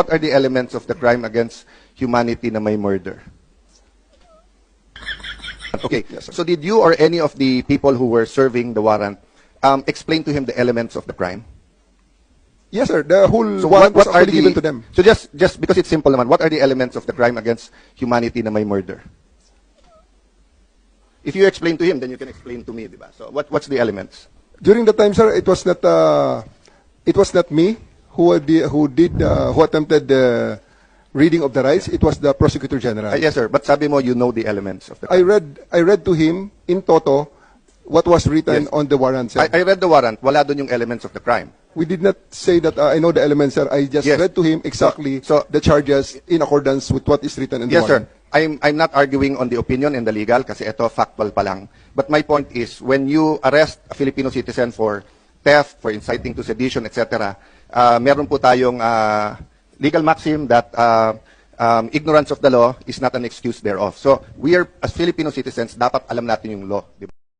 What are the elements of the crime against humanity na may murder? Okay, Yes, sir. so did you or any of the people who were serving the warrant explain to him the elements of the crime? Yes, sir. The whole So warrant was what are actually given to them. So just because it's simple naman, what are the elements of the crime against humanity na may murder? If you explain to him, then you can explain to me, di ba? So what's the elements? During the time, sir, it was not me who attempted the reading of the rights. It was the prosecutor general. Yes, sir. But sabi mo, you know the elements of the crime. I read to him in toto what was written Yes. on the warrant, sir. I read the warrant. Wala doon yung elements of the crime. We did not say that I know the elements, sir. I just Yes. read to him exactly So- the charges in accordance with what is written in the Yes, sir. warrant. I'm not arguing on the opinion and the legal kasi ito factual pa lang. But my point is, when you arrest a Filipino citizen for theft, for inciting to sedition, etc., meron po tayong legal maxim that ignorance of the law is not an excuse thereof. So we are, as Filipino citizens, dapat alam natin yung law. Di ba?